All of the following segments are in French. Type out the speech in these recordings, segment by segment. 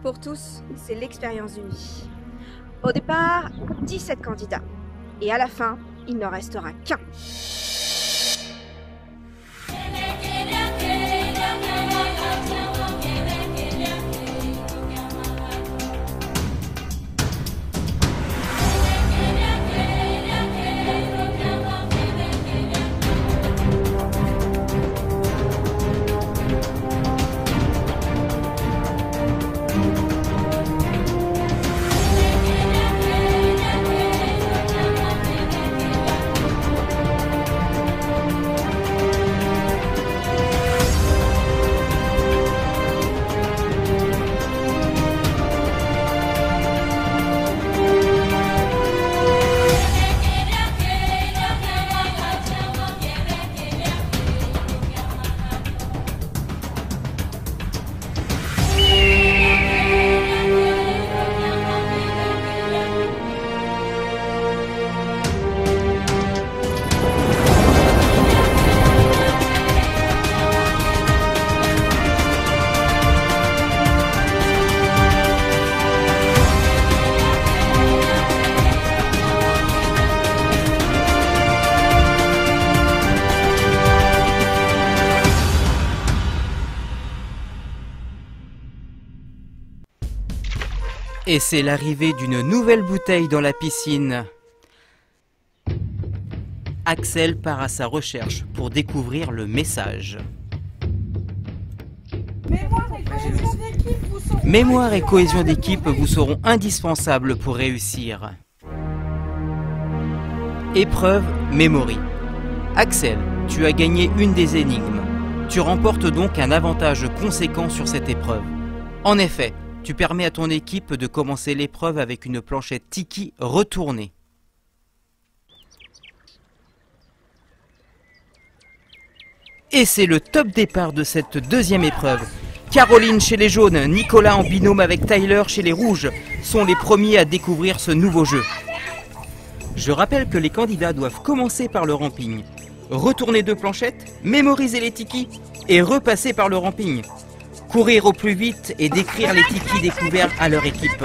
Pour tous, c'est l'expérience d'une vie. Au départ, 17 candidats. Et à la fin, il n'en restera qu'un. Et c'est l'arrivée d'une nouvelle bouteille dans la piscine. Axel part à sa recherche pour découvrir le message. Mémoire et cohésion d'équipe vous seront indispensables pour réussir. Épreuve Memory. Axel, tu as gagné une des énigmes. Tu remportes donc un avantage conséquent sur cette épreuve. En effet, tu permets à ton équipe de commencer l'épreuve avec une planchette Tiki retournée. Et c'est le top départ de cette deuxième épreuve. Caroline chez les jaunes, Nicolas en binôme avec Tyler chez les rouges sont les premiers à découvrir ce nouveau jeu. Je rappelle que les candidats doivent commencer par le ramping, retourner 2 planchettes, mémoriser les tikis et repasser par le ramping. Courir au plus vite et décrire les tikis découverts à leur équipe.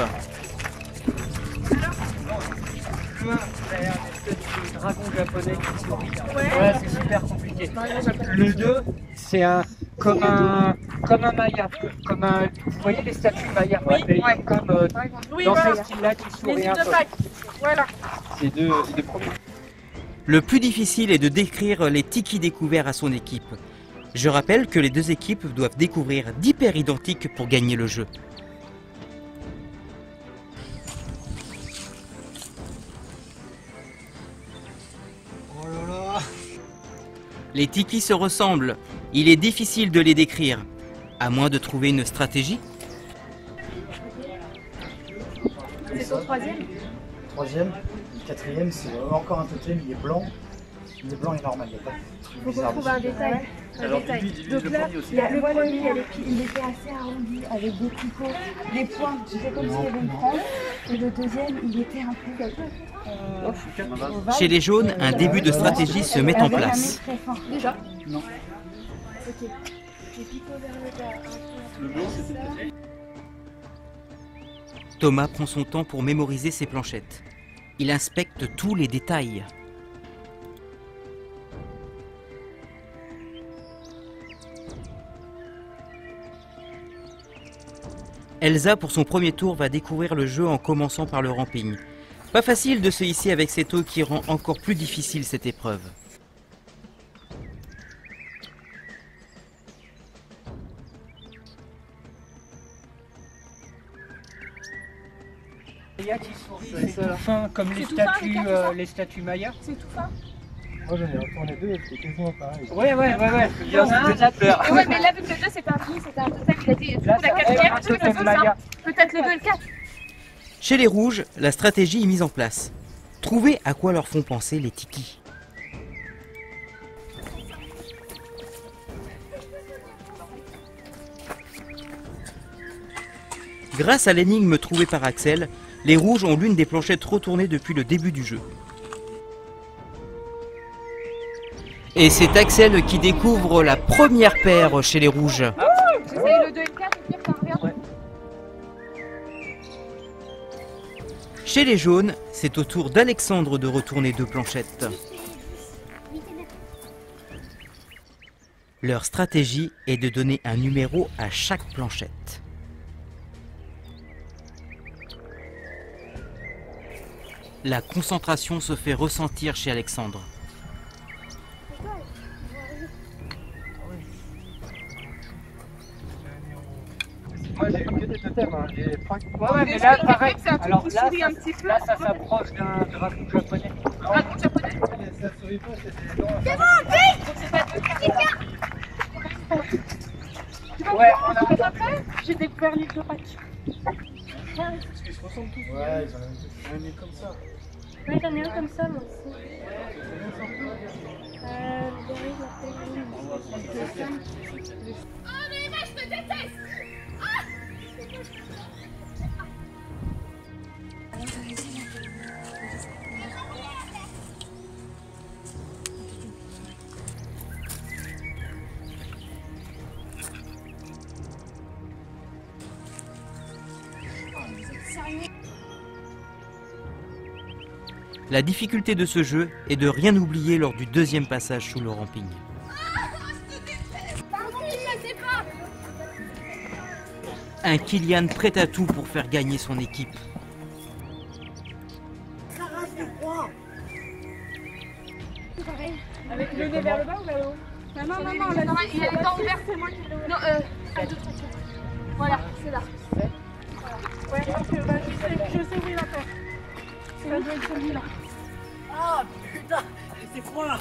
Dragon japonais qui sourit. Ouais, c'est super compliqué. Le 2, c'est comme un Maya. Vous voyez les statues Maya? Oui. Comme dans ce style-là qui sourit un peu. Voilà. C'est deux premiers. Le plus difficile est de décrire les tikis découverts à son équipe. Je rappelle que les 2 équipes doivent découvrir 10 paires identiques pour gagner le jeu. Oh là là. Les tikis se ressemblent, il est difficile de les décrire, à moins de trouver une stratégie. C'est ton troisième? Troisième, le quatrième, c'est encore un totem, il est blanc. Il est blanc et normal, il n'y a pas de truc Faut bizarre qu'on trouve un dessus. détail. Alors, Donc là, il y a le premier, il était assez arrondi avec des picots, des points, c'était comme s'il y avait une frange. Et le deuxième, il était un peu ovale. Chez les jaunes, un début de stratégie se met en place. Déjà? Non. Ok. Les picots vers le bas. Le blanc, c'est Thomas prend son temps pour mémoriser ses planchettes. Il inspecte tous les détails. Elsa, pour son premier tour, va découvrir le jeu en commençant par le ramping. Pas facile de se hisser avec cette eau qui rend encore plus difficile cette épreuve. Maya qui sourit, c'est tout fin comme les statues Maya. C'est tout fin. Moi j'en ai retourné 2 et c'était quasiment pareil. Ouais. Bien, c'est déjà peur. Ouais, mais là, vu que le 2 c'est un totem, il a dit. Du coup, Là, la ça quatrième, un totem Maya. peut-être le 2 et le 4. Chez les rouges, la stratégie est mise en place. Trouvez à quoi leur font penser les tikis. Grâce à l'énigme trouvée par Axel, les rouges ont l'une des planchettes retournées depuis le début du jeu. Et c'est Axel qui découvre la première paire chez les rouges. J'essaye le 2 et le 4 et puis on revient. Chez les jaunes, c'est au tour d'Alexandre de retourner 2 planchettes. Leur stratégie est de donner un numéro à chaque planchette. La concentration se fait ressentir chez Alexandre. Moi j'ai eu que des totems, hein. Ouais, mais là pareil. Alors là, ça s'approche d'un dragon japonais. Dragon japonais. Ça sourit pas, c'est bon, ouais, on a après, j'ai découvert l'île de Pâques. Parce qu'ils se ressemblent tous. Ouais, ils ont la même chose. Un nez comme ça. Oui, j'en ai un comme ça, moi aussi. Oh mais je te déteste. La difficulté de ce jeu est de rien oublier lors du 2e passage sous le ramping. Un Kylian prêt à tout pour faire gagner son équipe. Avec le nez vers le bas ou vers le haut? Non, il a les dents ouvertes, c'est moi qui l'ai ouvert. Non, 1, 2, 3, 4. Voilà, c'est là. Ouais, parce que je sais où il va faire. Ça doit être celui-là. Ah putain, c'est froid.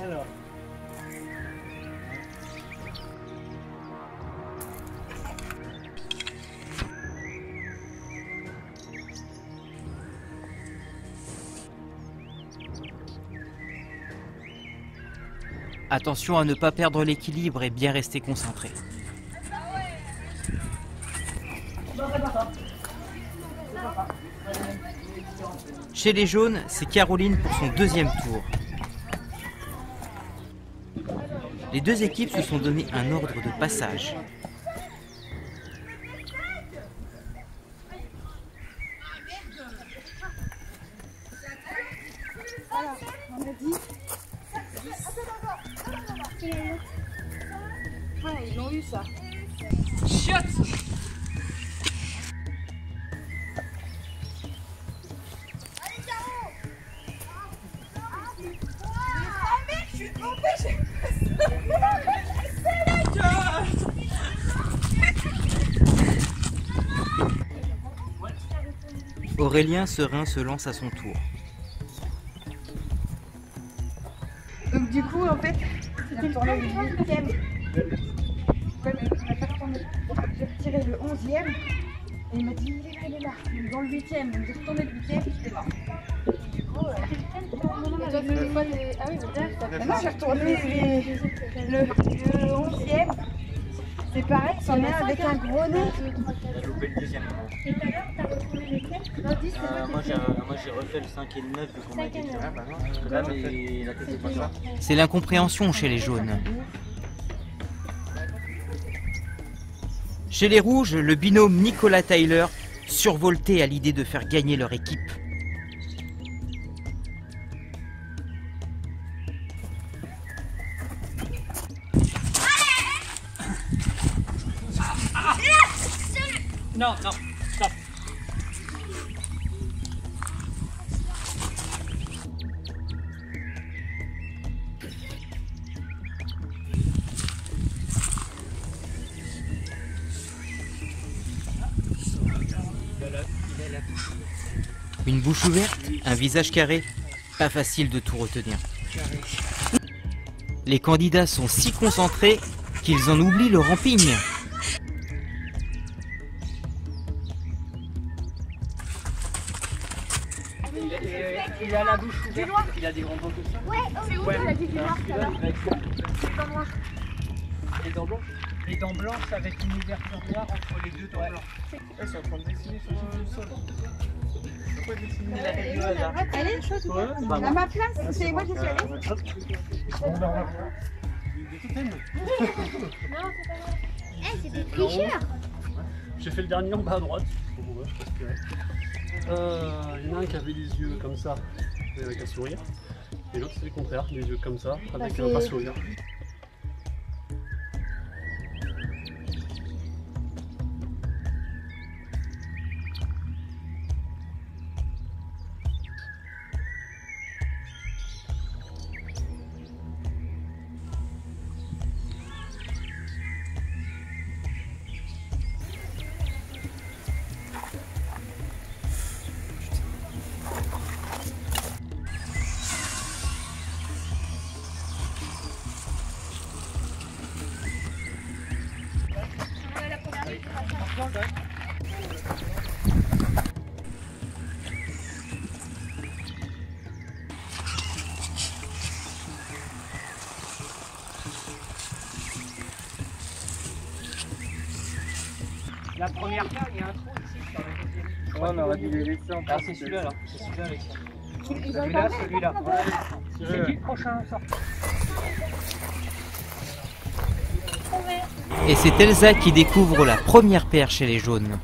Alors. Attention à ne pas perdre l'équilibre et bien rester concentré. Chez les jaunes, c'est Caroline pour son 2e tour. Les 2 équipes se sont donné un ordre de passage. Voilà, on a dit. Ouais, ils l'ont eu ça. Chiotte. Aurélien Serein se lance à son tour. Donc du coup, en fait, c'était le 8e. Ouais, mais il m'a pas retourné. J'ai retiré le 11e. Et il m'a dit, il est là. Donc, dans le 8e. Donc j'ai retourné le 8e, j'étais mort. Du coup, ah oui, maintenant j'ai retourné le 11e. C'est pareil, c'en est avec un gros nez. J'ai loupé le 2e. Et tout à l'heure, t'as retourné lequel? Non, 10, c'est Moi j'ai refait le 5 et le 9 vu qu'on m'a dit. Parce que là, mais la tête c'est pas ça. C'est l'incompréhension chez les jaunes. Chez les rouges, le binôme Nicolas Tyler survolté à l'idée de faire gagner leur équipe. Non, non, stop. Une bouche ouverte, un visage carré, pas facile de tout retenir. Les candidats sont si concentrés qu'ils en oublient le ramping. Il a la bouche ouverte, il a des grands dents comme ça. Ouais, c'est où il a dit du noir tout à l'heure? Les dents noires. Les dents blanches. Les dents blanches avec une ouverture noire entre les deux dents blanches. Ils sont en train de dessiner sur le sol. Pourquoi dessiner la tête de Elle hasard? est chaude ou pas? À ma place, c'est moi qui suis allée. Des totems. Non, c'est pas vrai. Eh, c'est des tricheurs. J'ai fait le dernier en bas à droite. Je sais pas pourquoi, il y en a un qui avait les yeux comme ça, avec un sourire. Et l'autre c'est le contraire, les yeux comme ça, avec un pas sourire. La première carte, il y a un trou ici sur la deuxième. Ouais, on aurait dû les laisser en Ah, c'est celui-là là. C'est celui-là avec ça. Celui-là, celui-là. C'est qui le prochain sort? Et c'est Elsa qui découvre la première paire chez les jaunes.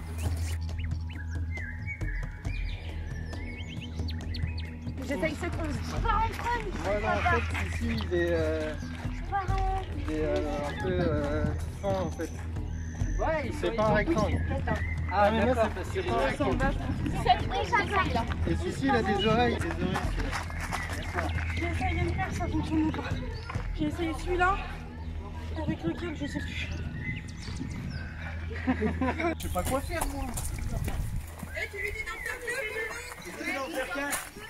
J'essaye ce qu'on se Voilà, en fait, ici, il est un peu fin en fait. Ouais, C'est pas un rectangle. Ah, mais moi, d'accord. c'est pas un rectangle. Et celui-ci, il a des oreilles. J'ai essayé de faire, ça fonctionne pas. J'ai essayé celui-là, avec lequel je sais plus. Je sais pas quoi faire, moi.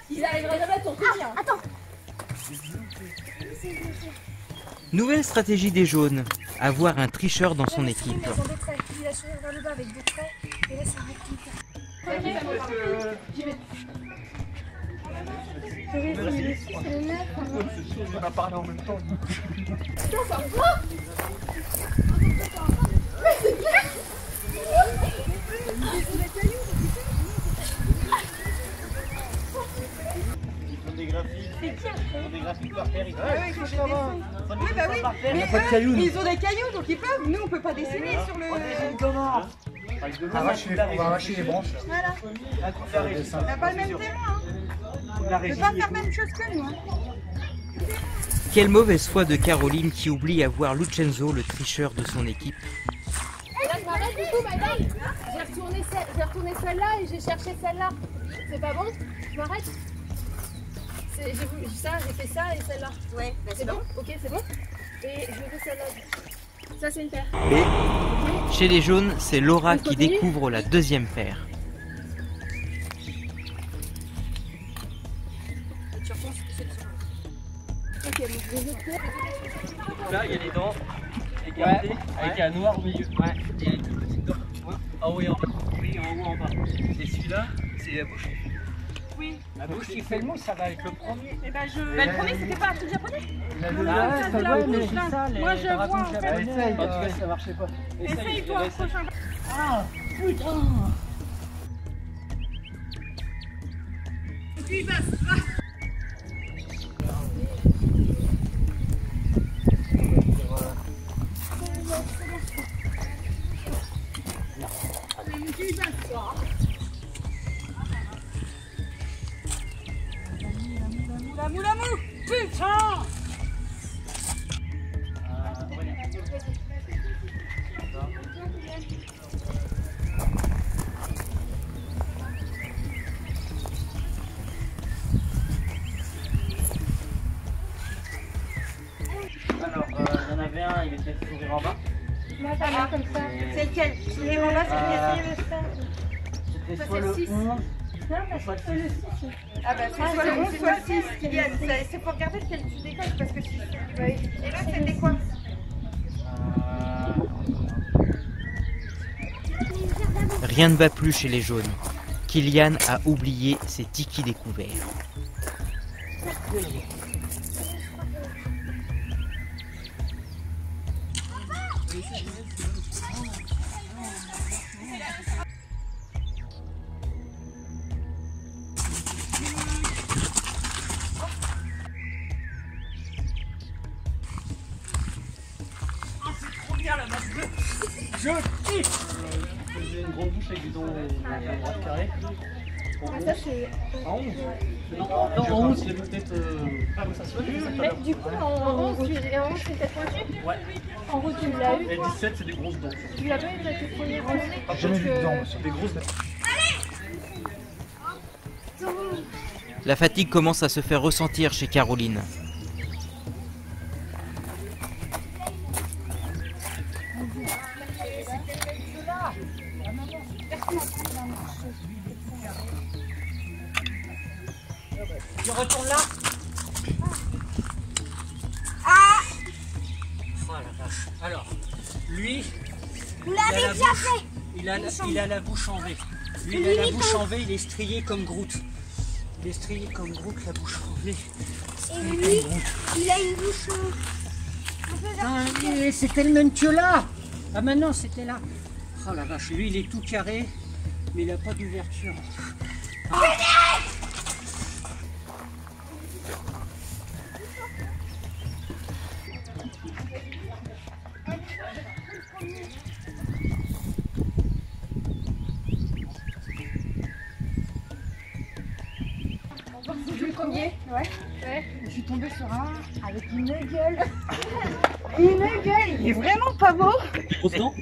Il arrivera jamais à t'en tenir. Attends. Nouvelle stratégie des jaunes, avoir un tricheur dans son équipe. Il a souri vers le bas avec des traits, et là ça On a parlé en même temps. Des graphiques par terre. Oui, bah oui. On n'a pas de cailloux. Ils ont des cailloux, donc ils peuvent. Nous, on peut pas dessiner sur le. On va arracher les branches. Voilà. On n'a pas le même terrain. On ne peut pas faire la même chose que nous. Quelle mauvaise foi de Caroline qui oublie à voir Lucenzo, le tricheur de son équipe. Là, je m'arrête du coup, madame. J'ai retourné celle-là et j'ai cherché celle-là. C'est pas bon? Je m'arrête? J'ai vu ça, j'ai fait ça et celle-là. Ouais, C'est bon? Ok, c'est bon? Et je fais celle-là. Ça, c'est une paire. Chez les jaunes, c'est Laura qui découvre la deuxième paire. Ok, donc je vais jeter. Là, il y a les dents écartées avec un noir au milieu. Ouais. Et les toutes petites dents. En haut et en bas. Oui, en haut et en bas. Et celui-là, c'est la bouche. Oui. La bouche qui fait le mot, ça va être le premier. Et ben je. Bah, le premier, c'était pas un truc japonais. Ah ouais, ouais, c'est la ouais, bouche, mais là. c'est ça, les Moi, je dragons vois, en fait. japonais. Essaye. En tout cas, ça marchait pas. Essaye-toi, prochain. Ah, putain. Puis passe, va. La moule, putain! Alors, il y en avait un, il était sourire en bas. Moi, ça va comme ça. C'est lequel? Les en bas, c'est lequel? C'était soit le 11, soit le 6. Ah bah c'est soit le 11, soit le 6 qu'il y a. C'est pour regarder lequel tu décolles parce que si. Ouais. Et là, c'était quoi? Rien ne va plus chez les jaunes. Kylian a oublié ses tikis découverts. de bouche avec des dents droite carré. Ah, ça c'est. En 11 non, en 11, il avait peut-être pas comme ça se fait. Mais du coup, en 11, c'est peut-être pointu. Ouais. En rouge, tu l'as eu. Et 17, c'est des grosses dents. Tu l'as pas eu tes premiers roses. J'ai jamais vu dedans, monsieur. Des grosses dents. La fatigue commence à se faire ressentir chez Caroline. Tu retournes là. Oh la vache. Alors, lui, il a la bouche en V. Lui, il a la bouche en V, il est strié comme Groot. Il est strié comme Groot, la bouche en V. Et lui, il a une bouche un peu Ah, c'était le même que là. Ah, maintenant, c'était là. Oh la vache, lui, il est tout carré, mais il n'a pas d'ouverture. C'est le premier, ouais. Je suis tombée sur un avec une gueule. Il est vraiment pas beau. Des grosses dents.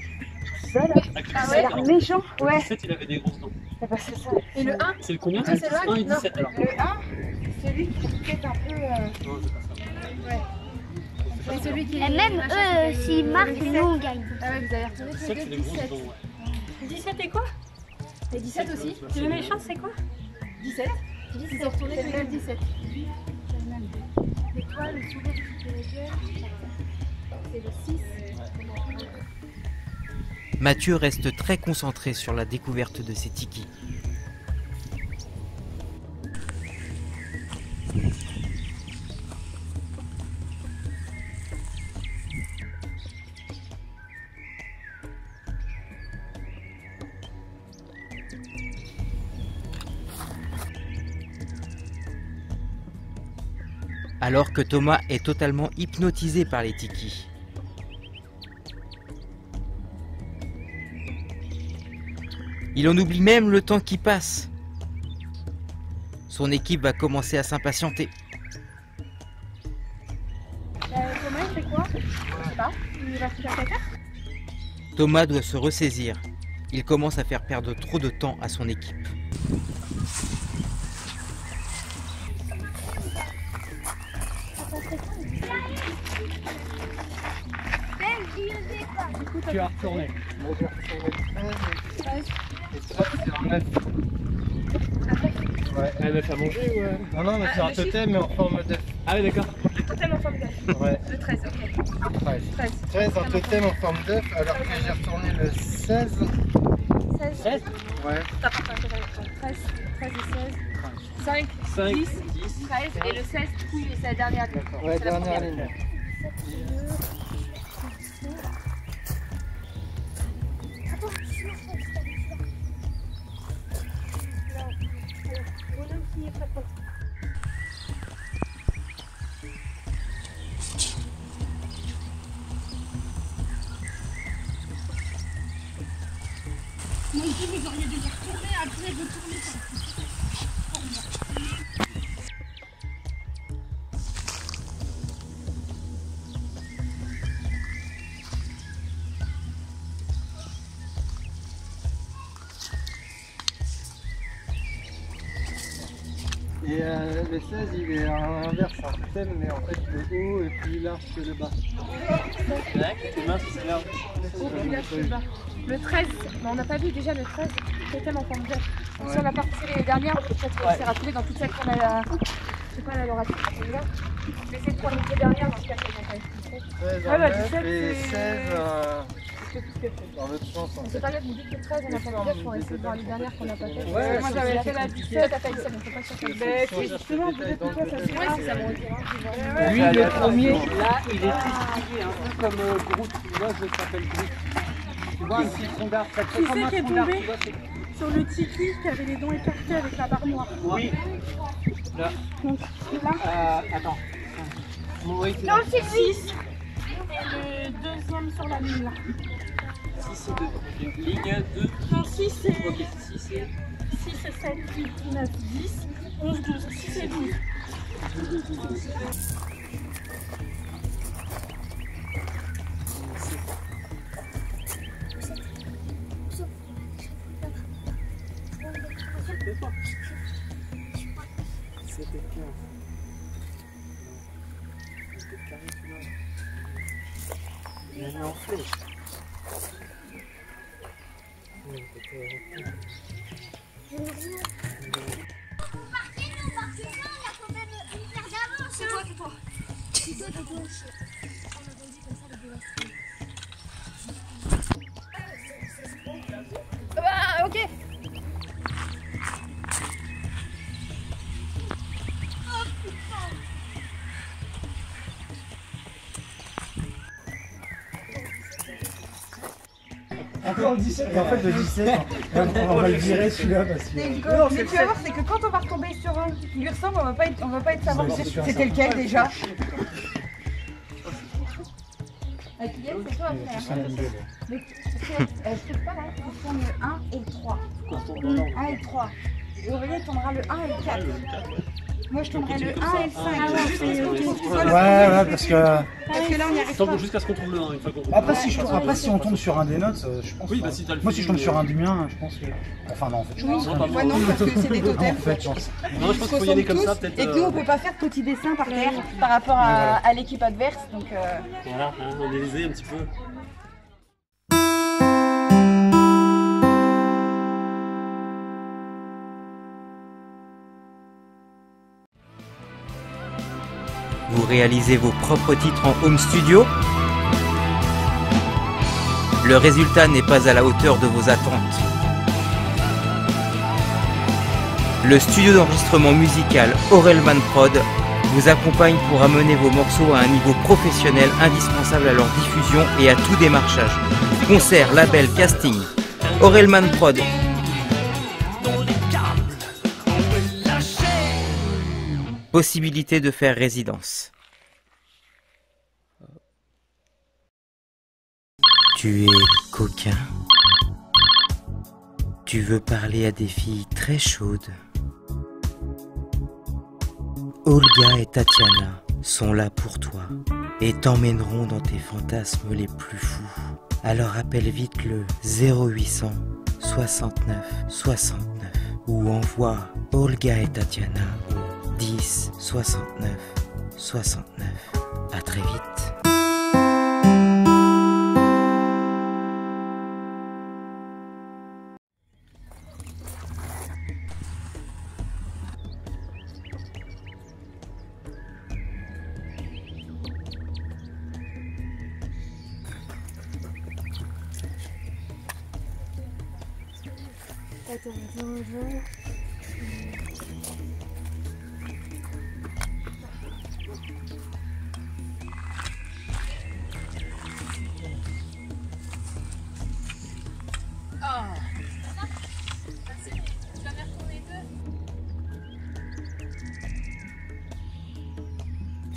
Ça là, Ah il a l'air méchant. Ouais. 17, il avait des grosses dents. Eh ben, c'est ça. Et le 1, C'est le combien? Ça, c'est le 1 et non. 17 alors. Le 1, c'est celui qui est peut-être un peu. Non, c'est pas ça. c'est celui qui Et même eux, s'ils marquent, nous on gagne. Ah ouais, vous avez retrouvé 17, c'est des grosses 17. dents. Ouais. 17 et quoi? Et 17 aussi. Tu le méchant, c'est quoi? 17. Ils ont retourné le 17. Et toi, le sourire qui fait la gueule, c'est le 6. Mathieu reste très concentré sur la découverte de ses tikis. Alors que Thomas est totalement hypnotisé par les tikis. Il en oublie même le temps qui passe. Son équipe va commencer à s'impatienter. Thomas, il fait quoi? Je sais pas. Il va faire caca? Thomas doit se ressaisir. Il commence à faire perdre trop de temps à son équipe. Tu as retourné. Moi, j'ai retourné 13 et 13, c'est un 9. Ouais. Un œuf à manger ou Non, non, mais c'est un totem, mais en forme d'œuf. Ah oui, d'accord. Totem en forme d'œuf. Ouais. Le 13, ok. 13. 13. 13, un totem en forme d'œuf, alors que j'ai retourné le 16. 16. 16. Ouais. T'as pas 13 et 16. 5, 5, 10, 10. 13 et le 16, du coup, c'est la dernière ligne. Ouais, C'est la dernière première. ligne. Et le 16, il est à l'inverse, un totem, mais en fait le haut est plus large que le bas. Les mains, c'est là. Le 13, mais on n'a pas vu déjà le 13, totem en forme d'œuf. Ouais. Si on a pas passé les dernières, peut-être qu'on s'est rappelé dans toutes celles qu'on a la. Je sais pas, la Laura, celle-là. Mais c'est pour les dernières dans ce cas, c'est pas 13 Ah en bah, 9 17, et c'est- 16 c'est tout ce que c'est. dans l'autre sens. En C'est fait. pas grave, vous dites que 13, on a pas d'œuf pour essayer de voir les dernières qu'on n'a pas faites. Ouais, Moi ça, j'avais c'est fait la 17, t'as fait 17, on peut pas chercher. Ben, Si on si, cherche justement, le détail peut-être dans que le toi, ça détail. se c'est ça, bon, Lui, le premier, là, il est strié un peu comme Groot. Moi, je t'appelle Groot. Tu vois, un petit tronc d'arbre. Ça te fait Qui comme c'est un qui est tronc d'arbre, tombé tu vois, c'est- sur le tiki qui avait les dents écartées avec la barre noire. Oui. Là. Donc là, Attends. Oui, c'est non, c'est 6. Et le deuxième sur la ligne là. 6 et 2. Ligne 2. Non, 6 6 et... Ok, 6 et... 6 et 7, 8, 9, 10, 11, 12, 6 et 12. C'était 15. Il a mis en flèche. C'est toi. Ah, ok. Encore le 17. Et en fait, le 17, on va le virer celui-là parce que. Mais tu vas voir, c'est que quand on va retomber sur un qui lui ressemble, on va pas être savoir Ouais, c'est sûr, c'était ça. lequel déjà. Avec Guillaume, c'est toi après. C'est un M2. Mais c'est pas là, il tourne le 1 et le 3. 1 et le 3. Et Aurélien tournera le 1 et le 4. Moi je tournerai le 1 et le 5. Juste parce qu'on trouve soit le Ouais, parce que. Parce que là on y arrive pas. Jusqu'à ce qu'on trouve le 1, une fois qu'on trouve Après, si on tombe sur un des notes, je pense. Oui, pas. bah si t'as le Moi, si je tombe feeling, sur un du mien, je pense que. Enfin, non, en fait, je Oui, pense pas. moi non, parce que c'est des Non, totems. en fait, je pense. Non, je pense qu'il faut y aller comme ça, peut-être. Et que nous on peut pas faire de petits dessins par terre par rapport à l'équipe adverse. Donc Voilà, on est lésé un petit peu. Vous réalisez vos propres titres en home studio? Le résultat n'est pas à la hauteur de vos attentes. Le studio d'enregistrement musical Aurelman Prod vous accompagne pour amener vos morceaux à un niveau professionnel indispensable à leur diffusion et à tout démarchage. Concert, label, casting. Aurelman Prod. Possibilité de faire résidence. Tu es coquin. Tu veux parler à des filles très chaudes. Olga et Tatiana sont là pour toi et t'emmèneront dans tes fantasmes les plus fous. Alors appelle vite le 0800 69 69 ou envoie Olga et Tatiana au 10 69 69. À très vite.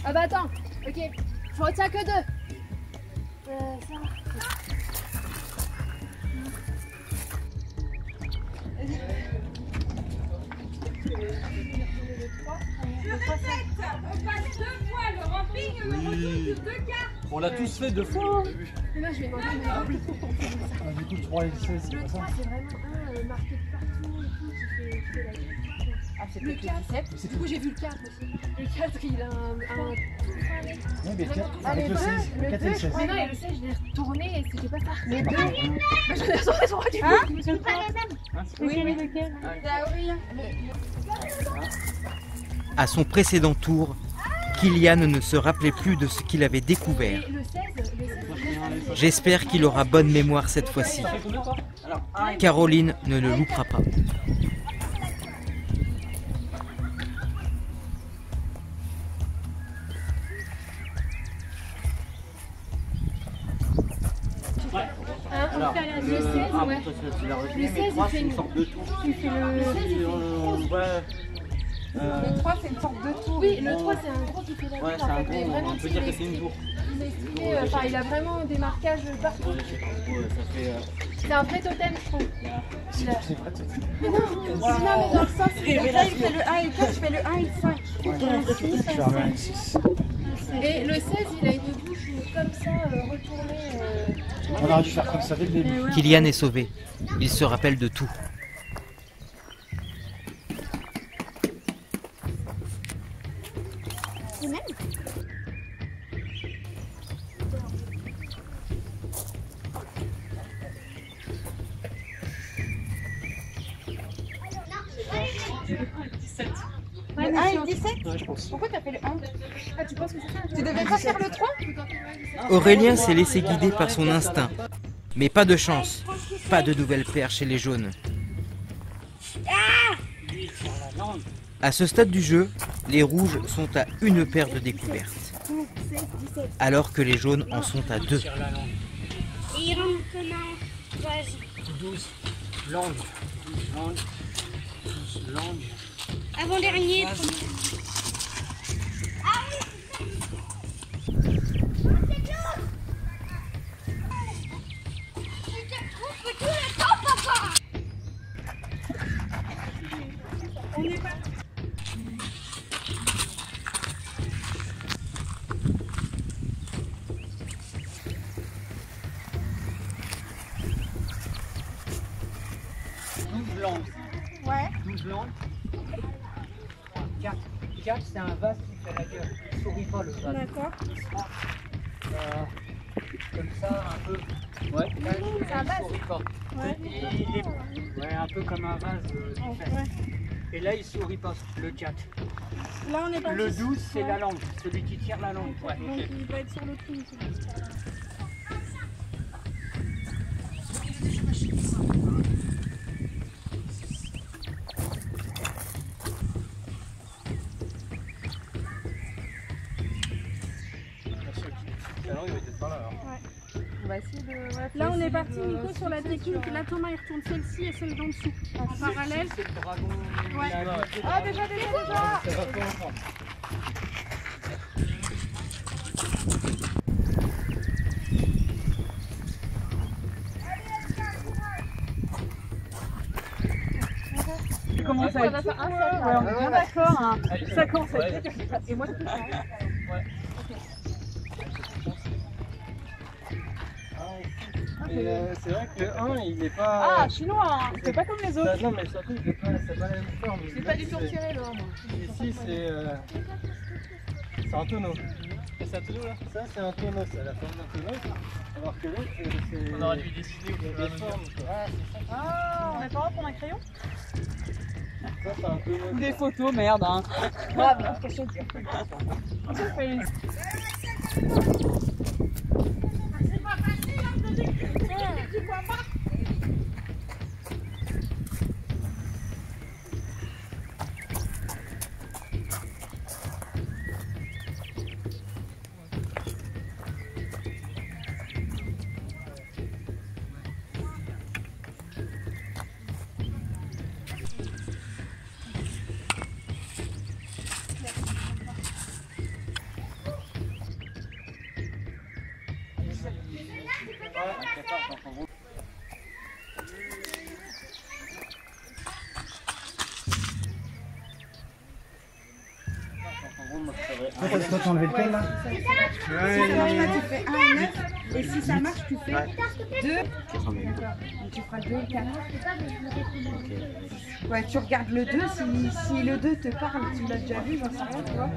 Ah bah attends, ok, je retiens que 2. Ça. On l'a tous fait 2 fois. Mais là je vais demander. Du coup, le 3 et le 16, c'est Le pas 3 ça? c'est vraiment un marqué de partout et tout qui fait la vie. ah, c'est Le peut-être 4, le 17. du coup j'ai vu le 4 aussi. Le 4 il a un tout cramé. Ouais, mais le 4, Ah, avec les le deux, 16, le le 4 et le 16. Mais non, et le 16 je l'ai retourné et c'était pas ça. Les deux. Mais j'en ai retourné sur du Hein? coup. C'est pas les mêmes. Oui, lequel? c'est Aurélien. À son précédent tour, Kylian ne se rappelait plus de ce qu'il avait découvert. Le 16, J'espère qu'il aura bonne mémoire cette fois-ci. Caroline ne le loupera pas. Hein, on fait le 16, ouais. Le 16, il fait une sorte de tour. Il fait le 16, il fait une grosse. Le 3, c'est une sorte de tour. Oui, le 3, c'est un gros qui fait la Ouais, ville, c'est en un fait. Mais gros, vraiment, on peut dire que c'est une tour. il a expliqué, enfin, il a vraiment des marquages partout. Ça fait. C'est un vrai totem, je trouve. il a... Mais non, mais dans le sens, Là, il fait le 1 et le 4, je fais le 1 et le 5. Je vais arriver à 6. Et le 16, il a une bouche comme ça, retournée. On aurait dû faire comme ça dès le début. Kylian est sauvé. Il se rappelle de tout. Le 1 et le 17 Ouais, je pense. Pourquoi t'as fait le 1 Ah, tu penses que c'est ça? Tu devais pas faire le 3 Aurélien s'est laissé guider par son instinct. Mais pas de chance. Pas de nouvelles paires chez les jaunes. À ce stade du jeu, les rouges sont à une paire de découvertes. Alors que les jaunes en sont à 2. Et il rentre comment? Vas-y. 12 langues. 12 langues. Avant-dernier. Ouais. 12 langues. 4. 4, c'est un vase qui fait la gueule. Il ne sourit pas le vase. D'accord. Il se range, comme ça, un peu. Ouais, là, C'est un il vase. sourit pas. Ouais. Et il est ouais, un peu comme un vase qui fait. Ouais. Et là, il sourit pas, le 4. Là, on est parti. Le 12, c'est Ouais. la langue, celui qui tire la langue. Ouais, Donc, ok. il va être sur le trou. La langue, il va être par là. Alors. On va essayer de... ouais, faut Là, on est essayer parti, de- Nico, sur la technique. Là, Thomas, il retourne celle-ci et celle d'en dessous. En parallèle. C'est le dragon. Ouais. la langue. Ah, déjà. C'est rapide. Comment ça va être ouais, on est bien d'accord. Hein. Ça commence à être dur. Et moi, c'est ça. C'est vrai que le 1, il est pas. Ah, chinois, hein. C'est pas comme les autres. Non, mais surtout, il est pas, c'est pas la même forme. C'est pas du tout retiré là. Moi. Ici, c'est un tonneau. C'est un tonneau là? Ça, c'est un tonneau, c'est la forme d'un tonneau. Alors que l'autre, c'est. On aurait dû décider Il y a des formes, quoi. Ah, on n'a pas le droit de prendre un crayon? Ça, c'est un tonneau. Des photos, merde. Hein. Grave, qu'est-ce que je veux dire? C'est pas facile, hein, de décrire. Tu vois pas? Toi, t'as enlevé lequel là? Si ça marche pas, tu fais 1 et 9. Et si ça marche, tu fais 2. D'accord. Donc tu feras 2 et 4. Ouais, tu regardes le 2. Si le 2 te parle, tu l'as déjà vu, j'en sais rien, tu vois.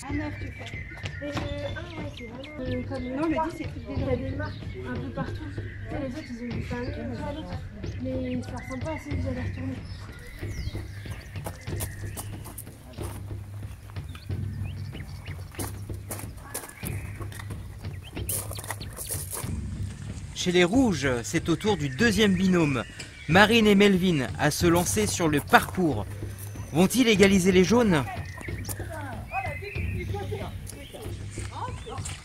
Un 9, tu fais. Et le 1, ouais, c'est vraiment comme Non, le 10, c'est tout il y a des marques un peu partout. Tu sais, les autres, ils ont du pain comme ça, l'autre. Mais ça ressemble pas à ceux que vous allez retourner. Chez les rouges, c'est au tour du deuxième binôme, Marine et Melvin, à se lancer sur le parcours. Vont-ils égaliser les jaunes?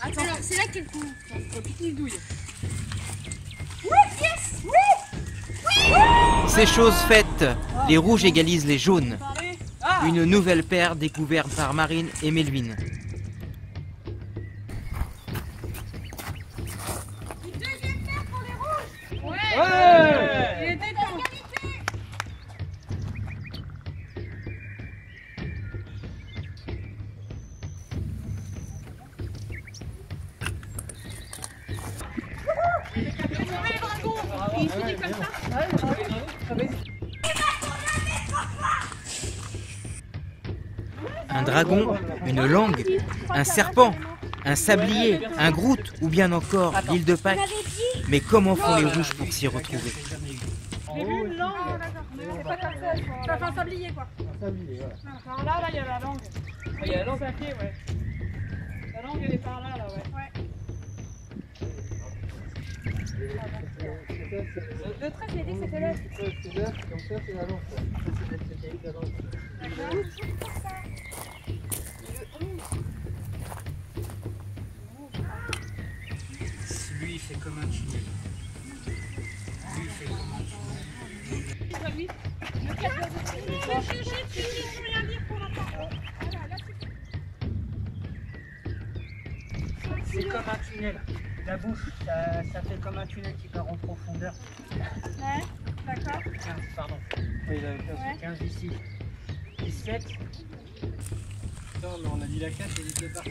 Attends, alors c'est là qu'elle prend. Pique-nique douille. C'est chose faite. Les rouges égalisent les jaunes. Une nouvelle paire découverte par Marine et Melvin. Un dragon, une langue, un serpent, un sablier, un groute ou bien encore l'île de Pâques. Mais comment font les rouges pour s'y retrouver? J'ai vu une langue, c'est pas comme ça. Ça fait un sablier quoi. Un sablier, voilà. Alors là, il y a la langue. Il y a la langue. Ça fait, ouais. La langue elle est par là, ouais. Le trait, j'ai dit que c'était là. C'est là, comme ça, c'est la langue. C'est la langue. Lui, il fait comme un tunnel. Lui, il fait comme un tunnel. C'est comme un tunnel. La bouche, ça fait comme un tunnel qui part en profondeur. Ouais, d'accord. 15, pardon. Oui, il avait 15 ici. 17. Non, mais on a dit la 4 et il était parti.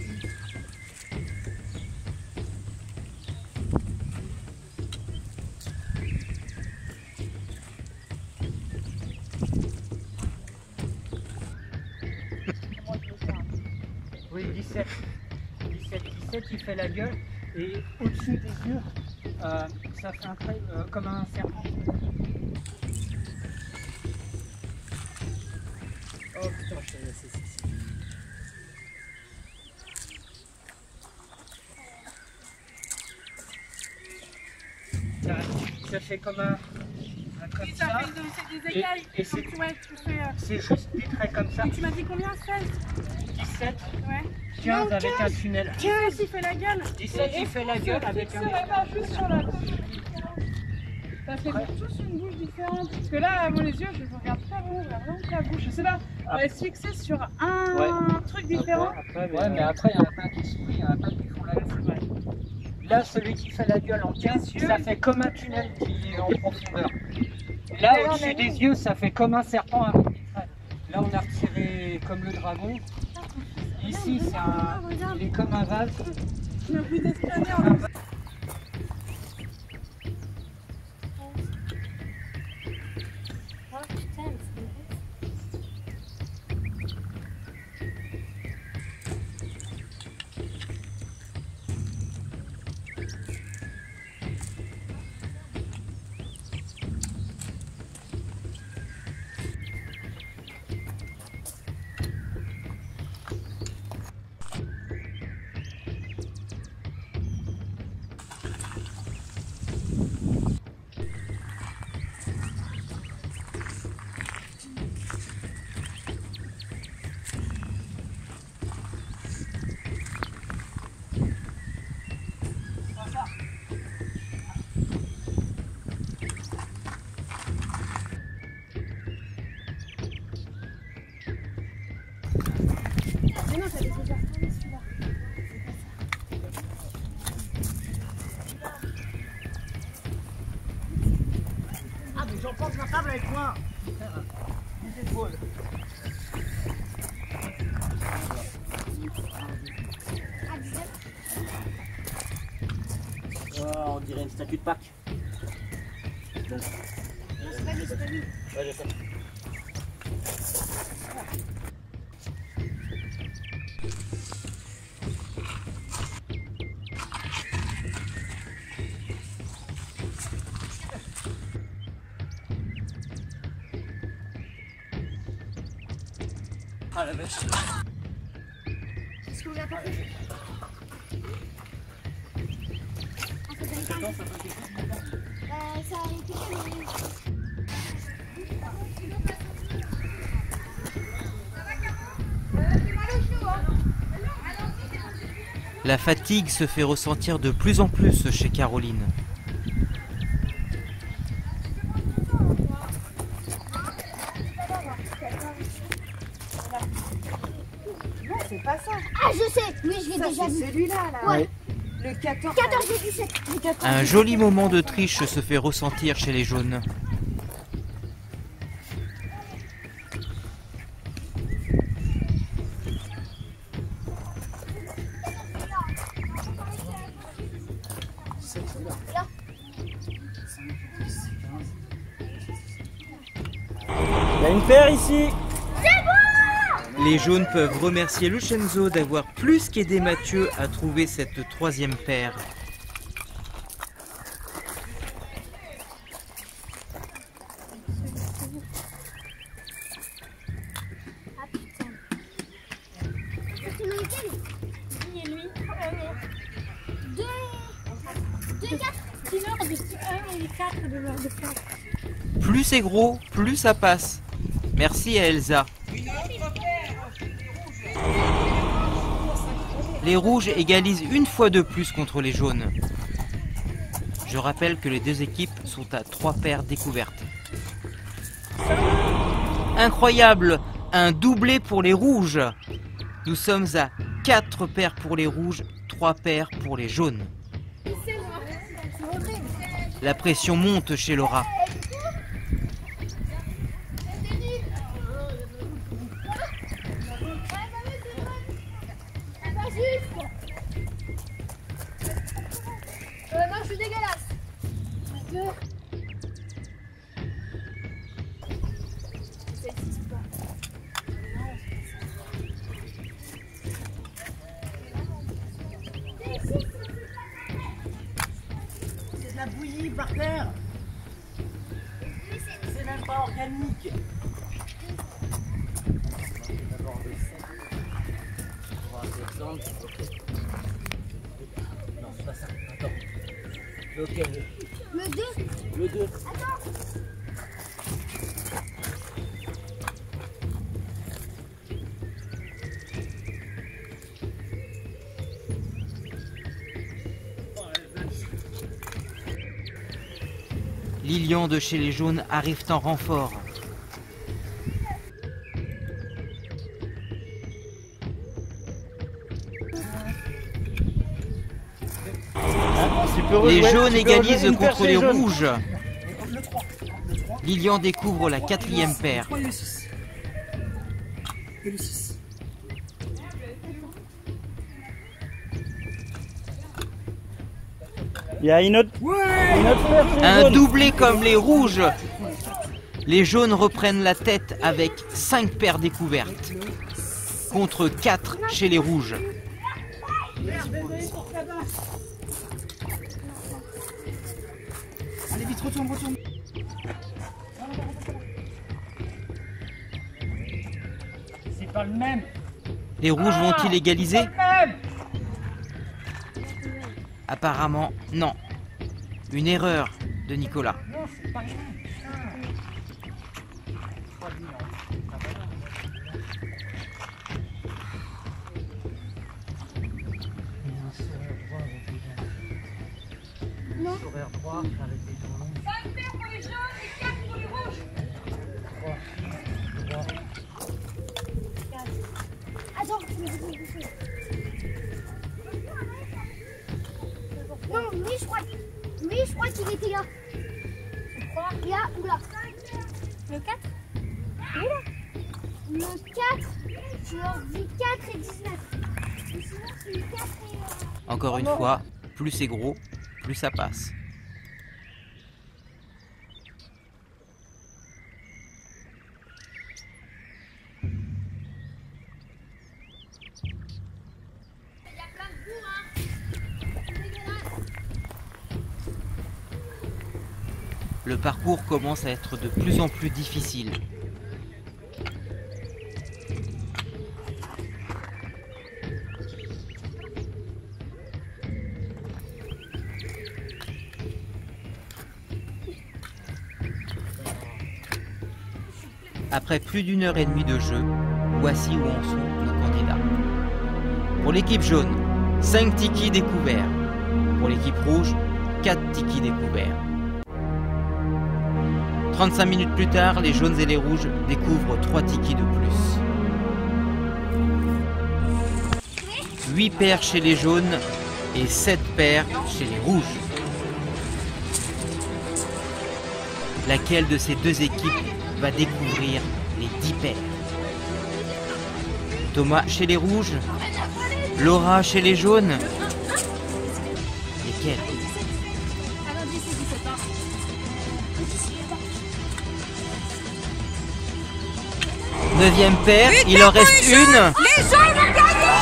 Oui, 17. 17, il fait la gueule. Et au-dessus des yeux, ça fait un trait comme un serpent. Oh putain, c'est. Ça fait comme un comme Oui, ça. ça fait des écailles. Et Comme tu fais. c'est juste des traits comme ça. Et tu m'as dit combien? 16? 17, Ouais. 15 avec un tunnel. 15, il fait la gueule. 17, il fait la gueule avec un. Pas juste sur la bouche. Ça fait tous une bouche différente. Parce que là, à les yeux, je ne regarde pas vraiment, je regarde vraiment que la bouche. Je sais pas, on va se fixer sur un truc différent. Ouais, mais après, il y en a plein qui sourient, il y en a plein qui font la gueule. Là, celui qui fait la gueule en 15, ça fait comme un tunnel qui est en profondeur. Là, au-dessus des yeux, ça fait comme un serpent avec des traits. Là, on a retiré comme le dragon. Ici, il est comme un vase. Je n'ai plus d'escalier en même temps. Ah, mais j'emporte ma table avec moi. Des épaules. Oh, on dirait une statue de Pâques. Non, c'est pas lui, c'est pas lui. Ouais, je sais. Ah la vache. Est-ce que vous l'avez pas fait? Ça a été fait. J'ai mal au genou, hein. La fatigue se fait ressentir de plus en plus chez Caroline. Non, c'est pas ça. Ah, je sais. Oui, je l'ai Ça, déjà c'est vu. celui-là, là. Ouais. Le 14. 14 et 17. Le 14. Un joli moment de triche se fait ressentir chez les jaunes. Il y a une paire ici. Les jaunes peuvent remercier Lucenzo d'avoir plus qu'aidé Mathieu à trouver cette troisième paire. Ah putain. C'est lequel? Lui et lui. 2 4. Sinon, on dit 1 et 4 de l'heure de faire. Plus c'est gros, plus ça passe. Merci à Elsa. Les rouges égalisent une fois de plus contre les jaunes. Je rappelle que les deux équipes sont à 3 paires découvertes. Incroyable! Un doublé pour les rouges. Nous sommes à 4 paires pour les rouges, 3 paires pour les jaunes. La pression monte chez Laura. Non, je suis dégueulasse. C'est de la bouillie par terre. C'est même pas organique. Non, c'est pas ça. Attends. Lequel? Le 2. Le 2. Lilian de chez les jaunes arrive en renfort. Les jaunes égalisent contre les rouges. Lilian découvre la 4e paire. Et le 6. Et le 6. Il y a une autre. Une autre paire chez les Un jaunes. doublé comme les rouges. Les jaunes reprennent la tête avec 5 paires découvertes. Contre 4 chez les rouges. Allez vite, retourne. C'est pas le même. Les rouges vont-ils égaliser? Même. Apparemment, non. Une erreur de Nicolas. Non, c'est pas le même. Non. Horaire 3 avec des tournants. 5 paires pour les jaunes et 4 pour les rouges. Attends, je me dis quelque chose. Non, lui, je crois qu'il était là. Tu crois? Là ou là. Le 4? Oui, là. Le 4, je leur dis 4 et 19. Et sinon, c'est 4 et... Encore une fois, plus c'est gros, plus ça passe. Le parcours commence à être de plus en plus difficile. Après plus d'une heure et demie de jeu, voici où en sont nos candidats. Pour l'équipe jaune, 5 tikis découverts. Pour l'équipe rouge, 4 tikis découverts. 35 minutes plus tard, les jaunes et les rouges découvrent 3 tikis de plus. 8 paires chez les jaunes et 7 paires chez les rouges. Laquelle de ces deux équipes va découvrir les 10 paires? Thomas chez les rouges, Laura chez les jaunes. Lesquelles? 9e paire, il en reste une. Les jaunes ont gagné!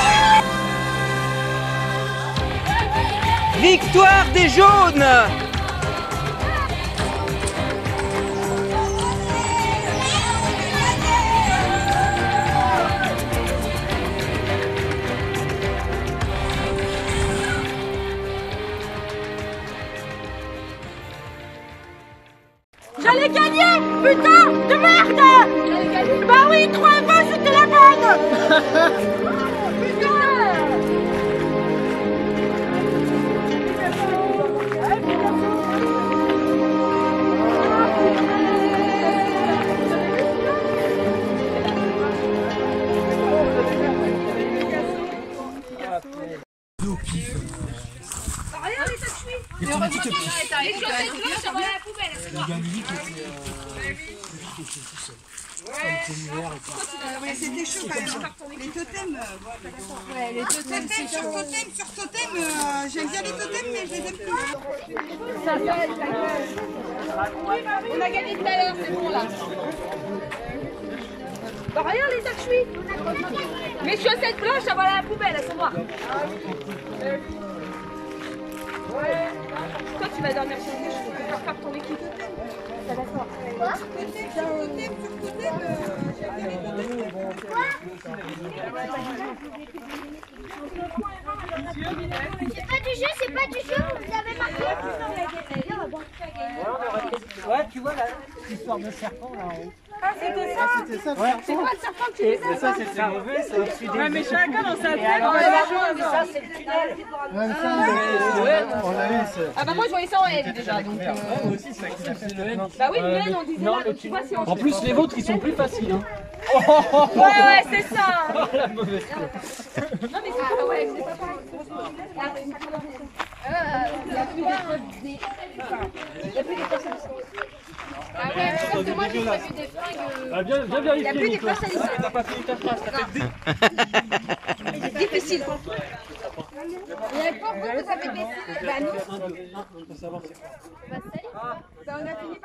Victoire des jaunes! J'allais gagner! Putain de merde! Bah oui, 3-20, c'était la bonne! Les tomates tout petits. C'était chaud quand même. Les totems, ouais, les totems, sur totem, j'aime bien les totems, mais je les aime plus. On a gagné tout à l'heure, c'est bon là. Bah regarde les sacs chuis. Mes chaussettes blanches, ça va à la poubelle, elles sont noires. Toi tu vas dormir sur tes cheveux, tu vas faire ton équipe. Ça va faire. C'est pas du jeu, c'est pas du jeu, vous avez marqué. Ouais, tu vois l'histoire de serpent là en haut. Ah, c'était ça? C'était ça, Ouais. C'est quoi le serpent que tu disais? Mais ça c'était mauvais, c'est au-dessus des... Ouais, mais chacun dans sa tête, ça c'est le tunnel. Ouais, ça, on l'a eu, Ah bah moi je voyais ça en L déjà donc. Moi aussi c'est le N. Bah oui, le N on disait là, donc tu vois si on. En plus, les vôtres, ils sont plus faciles. Hein. Ouais, c'est ça. La mauvaise Non mais c'est pas ouais, c'est pas pareil. Il y a plus d'épreuves des. Il y a plus d'épreuves. Ah ouais, parce que moi j'ai prévu des fringues. Ah, bien vérifier. Il y a plus Nicolas. d'épreuves salissées. T'as pas fini ta phrase, t'as fait C'est difficile. Il y a pas beaucoup, ça fait baisser. Bah non. Pour savoir c'est quoi. Ça on a fini.